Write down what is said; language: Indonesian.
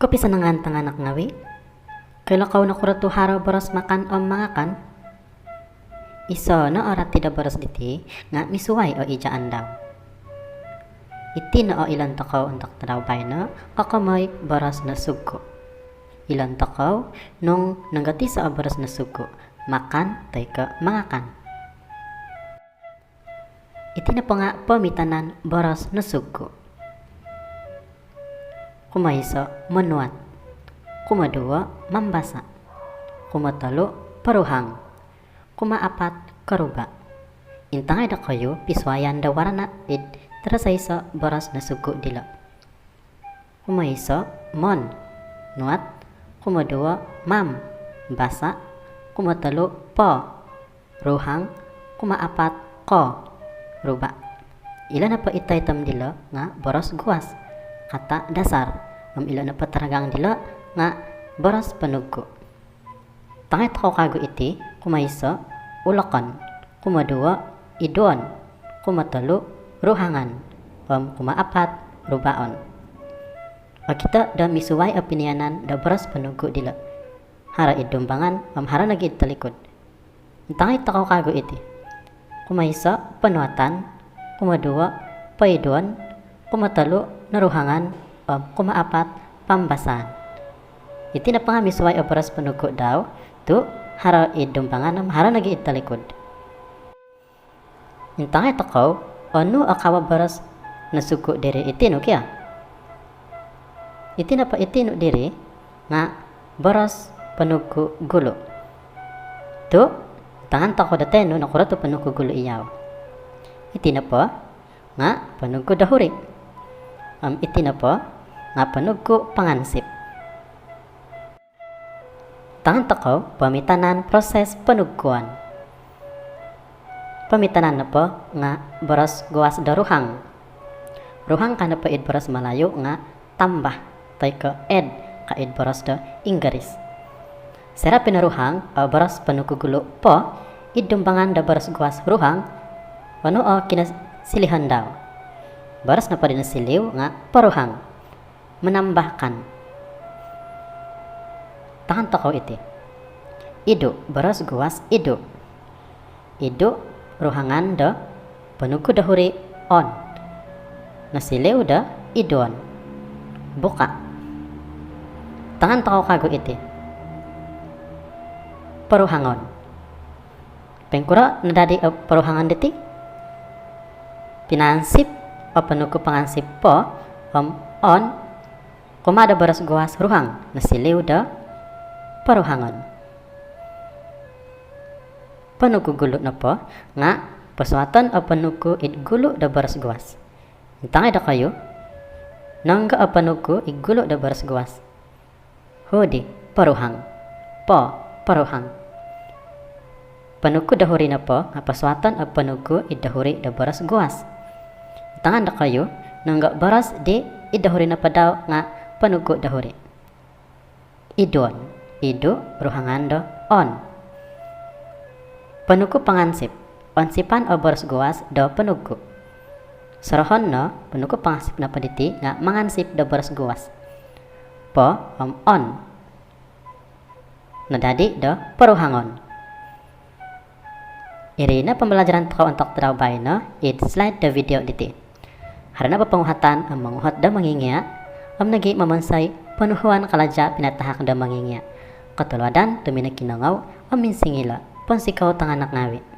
Kopi senengan tanganak ngawi. Kaila kau na kuratu haro boros makan om mangakan. Iso na ora tidak boros diti nga misuway o ija andaw. Iti na o ilan takaw untuk taraw na kakamoy boros na sugo. Ilan takaw nung nanggati sa boros na sugo makan tay ka mangakan. Iti na po nga pamitanan boros na sugo. Kumaisa manuat, kumadua mambasa, kumatalo paruhang, kumaapat karuba. Intangay da kayo piswayan da warana id terasay sa boros na sugo dila. Kumaisa mon, nuat, kumadua mam, basa, kumatalo pa, ruhang, kumaapat ko, ruba. Ilan na pa itay tam dila nga boros guwas. Kata dasar ila na pataragang dila nga boros panugko. Tangit ko kago iti kumaysa ulakan, kumadua idon, kumatalo ruhangan, kumaapat rubaon. Kita da misuway opinyanan da boros panugko dila. Hara idumbangan hara nagid talikod. Tangit ko kago iti kumaysa panuatan, kumadua paidon, kumatalo naruhangan kumaapat pambasan. Iti na pa nga misuway o boros panugo daw tu hara idumbangan hara nagi italikod. Intangay takaw ano akawa boros na sugo diri iti no kya. Iti na pa iti no diri nga boros panugo gulo. Tu tangan takaw dati no nakura tu panugo gulo iyaw. Iti na pa nga panugo dahuri. Iti na po nga panugko pangansip. Tangan takaw pamitanan proses panugkuan. Pamitanan na po nga boros gawas da ruhang. Ruhang ka na po id boros malayo nga tambah tay ka ed ka id boros da inggaris. Sera pinaruhang boros panugkugulo po idumbangan da boros gawas ruhang wano o kinasilihan daw. Boros na pa rin siliw nga paruhang menambahkan. Tangan takaw iti ido boros guwas ido ruhangan da panugo dahuri on nasiliw da idon buka. Tangan takaw kago iti paruhangon pengkura nadadi paruhangan diti pinansip o panugo pangansip po on kumada boros gawas ruhang nasiliw da paruhangon. Panugo gulo na po nga paswatan o panugo id gulo da boros gawas. Intangay da kayo nangga o panugo id gulo da boros gawas. Hudi paruhang po paruhang. Panugo dahuri na po nga paswatan o panugo id dahuri da boros gawas. Tangan da kayo nangga boros di idahuri na pa daw nga panugo dahuri. Idon ido ruhangan do on. Panugo pangansip onsipan o boros gawas do panugo. Sorohon no panugo pangansip na paditi nga mangansip do boros gawas. Po on nadadi do paruhangon. Iri na pembelajaran takaw untuk terawbay no id slide the video diti. Harana pa panguhatan ang manguhat da mangingya nagi mamansay panuhuan kalaja pinatahak da mangingya. Katulwadan tuminakinangaw minsingila pansikaw tanganak ngawi.